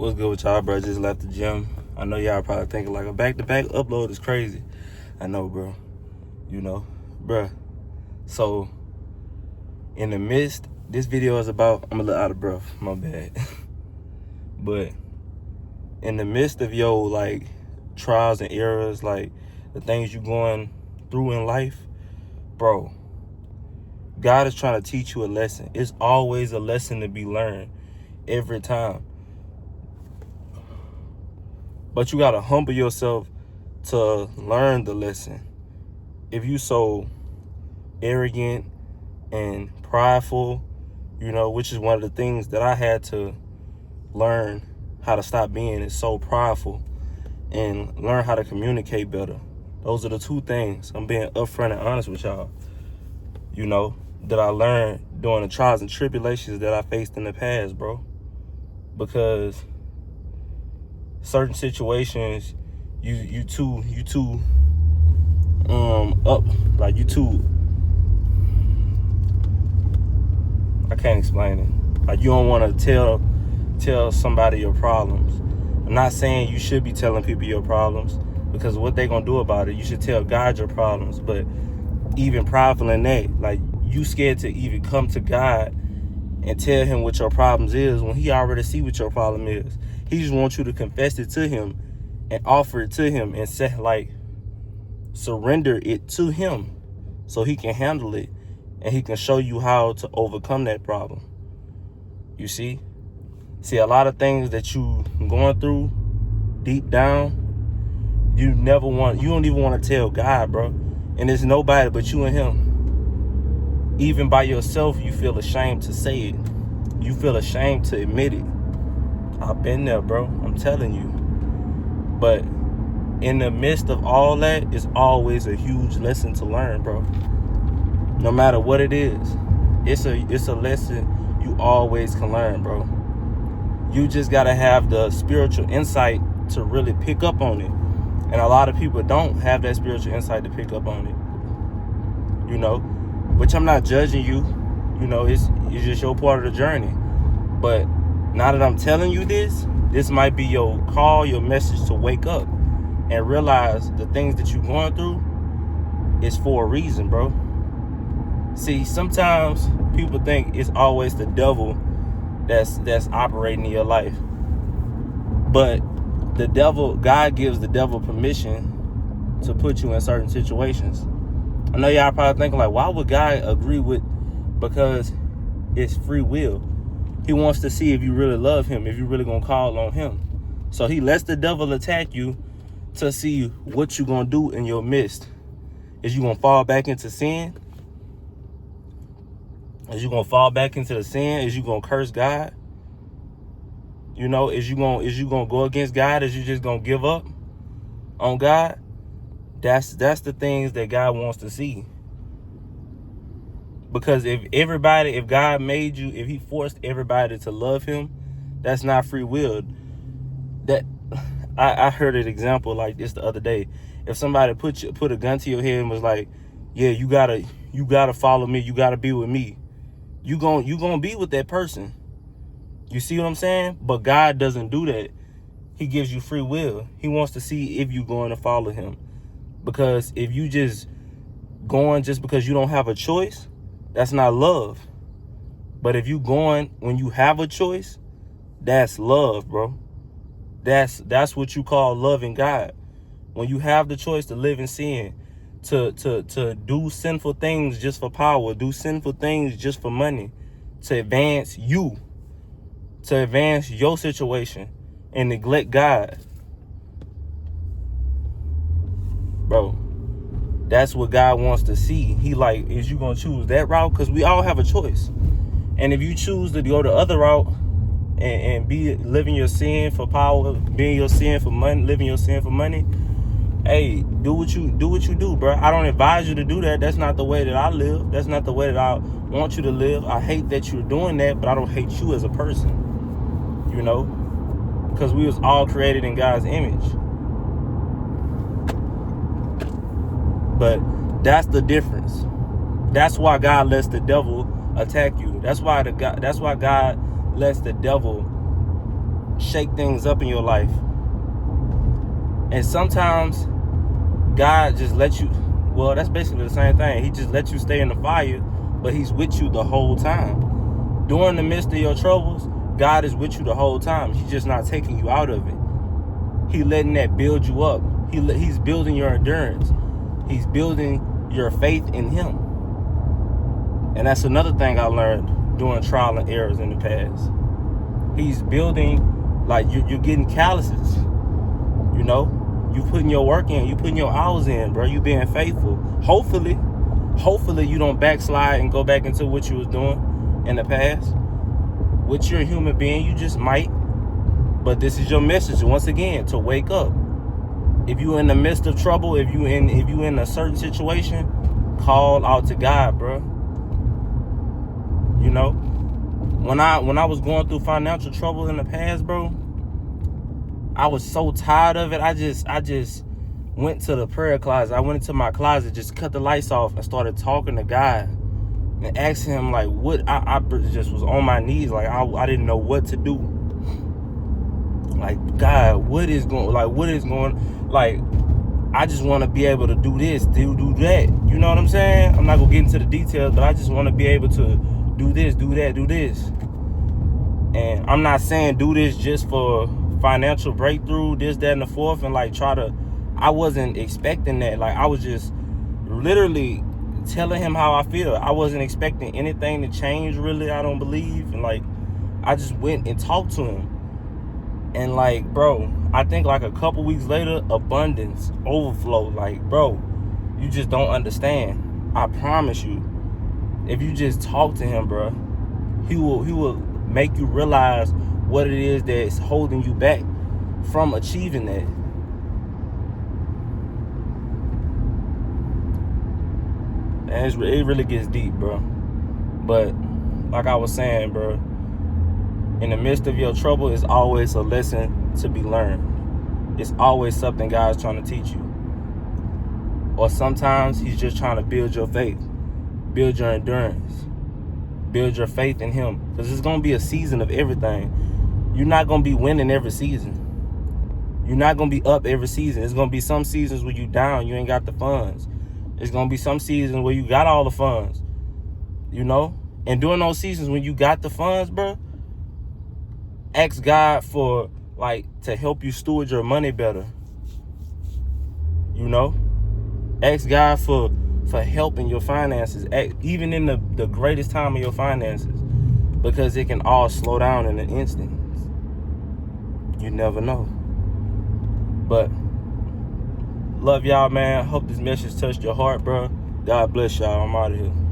What's good with y'all, bro? Just left the gym. I know y'all probably thinking like a back-to-back upload is crazy. I know, bro. Bruh. So, in the midst, this video is about, I'm a little out of breath, my bad. But, in the midst of your, like, trials and errors, like, the things you're going through in life, bro, God is trying to teach you a lesson. It's always a lesson to be learned every time. But you gotta humble yourself to learn the lesson. If you so arrogant and prideful, which is one of the things that I had to learn how to stop being, is so prideful, and learn how to communicate better. Those are the two things. I'm being upfront and honest with y'all, that I learned during the trials and tribulations that I faced in the past, bro. Because certain situations, you too I can't explain it. Like, you don't want to tell somebody your problems. I'm not saying you should be telling people your problems, because what they gonna do about it, you should tell God your problems. But even prideful in that, like, you scared to even come to God and tell him what your problems is when he already see what your problem is. He just wants you to confess it to him and offer it to him and say, like, surrender it to him so he can handle it and he can show you how to overcome that problem. You see, a lot of things that you going through deep down, you don't even want to tell God, bro. And it's nobody but you and him. Even by yourself, you feel ashamed to say it. You feel ashamed to admit it. I've been there, bro. I'm telling you. But in the midst of all that, it's always a huge lesson to learn, bro. No matter what it is, it's a lesson you always can learn, bro. You just gotta have the spiritual insight to really pick up on it. And a lot of people don't have that spiritual insight to pick up on it. Which I'm not judging you. It's just your part of the journey. But now that I'm telling you this might be your call, your message to wake up and realize the things that you're going through is for a reason, bro. See, sometimes people think it's always the devil that's operating in your life. But God gives the devil permission to put you in certain situations. I know y'all probably thinking, like, why would God agree with? Because it's free will. He wants to see if you really love him, if you really gonna call on him. So he lets the devil attack you to see what you gonna do in your midst. Is you gonna fall back into sin? Is you gonna fall back into the sin? Is you gonna curse God? Is you gonna go against God? Is you just gonna give up on God? That's the things that God wants to see. Because if God made you, if he forced everybody to love him, that's not free will. That I heard an example like this the other day. If somebody put a gun to your head and was like, yeah, you gotta follow me, you gotta be with me, you gonna be with that person. You see what I'm saying? But God doesn't do that. He gives you free will. He wants to see if you're going to follow him. Because if you just going just because you don't have a choice, that's not love. But if you going when you have a choice, that's love, bro. That's what you call loving God. When you have the choice to live in sin, to do sinful things just for power, do sinful things just for money, to advance you, to advance your situation, and neglect God, bro. That's what God wants to see. He like, is you gonna choose that route? Because we all have a choice. And if you choose to go the other route and be living your sin for power, being your sin for money, living your sin for money, hey, do what you do, bro. I don't advise you to do that. That's not the way that I live. That's not the way that I want you to live. I hate that you're doing that, but I don't hate you as a person. Because we was all created in God's image. But that's the difference. That's why God lets the devil attack you. That's why God lets the devil shake things up in your life. And sometimes God just lets you, well, that's basically the same thing. He just lets you stay in the fire, but he's with you the whole time. During the midst of your troubles, God is with you the whole time. He's just not taking you out of it. He's letting that build you up. He's building your endurance. He's building your faith in him. And that's another thing I learned doing trial and errors in the past. He's building, like, you're getting calluses. You know, you putting your work in, you putting your hours in, bro. You being faithful. Hopefully you don't backslide and go back into what you was doing in the past. Which you're a human being, you just might. But this is your message once again, to wake up. If you're in the midst of trouble, if you in a certain situation, call out to God, bro. You know, when I was going through financial trouble in the past, bro, I was so tired of it. I just went to the prayer closet. I went into my closet, just cut the lights off, and started talking to God and asking him, like, what. I just was on my knees, like I didn't know what to do. Like, God, what is going? Like, I just want to be able to do this, do that. You know what I'm saying? I'm not gonna get into the details, but I just want to be able to do this, do that, do this. And I'm not saying do this just for financial breakthrough, this, that, and the fourth, and like I wasn't expecting that. Like, I was just literally telling him how I feel. I wasn't expecting anything to change, really, I don't believe. And like, I just went and talked to him. And like, bro, I think like a couple weeks later, abundance, overflow. Like, bro, you just don't understand. I promise you, if you just talk to him, bro, he will make you realize what it is that's holding you back from achieving that. And it really gets deep, bro. But like I was saying, bro, in the midst of your trouble, it's always a lesson to be learned. It's always something God's trying to teach you. Or sometimes he's just trying to build your faith, build your endurance, build your faith in him. Because it's going to be a season of everything. You're not going to be winning every season. You're not going to be up every season. It's going to be some seasons where you down, you ain't got the funds. It's going to be some seasons where you got all the funds, you know? And during those seasons when you got the funds, bro, ask God for, like, to help you steward your money better. You know? Ask God for help in your finances, even in the greatest time of your finances, because it can all slow down in an instant. You never know. But love y'all, man. Hope this message touched your heart, bro. God bless y'all. I'm out of here.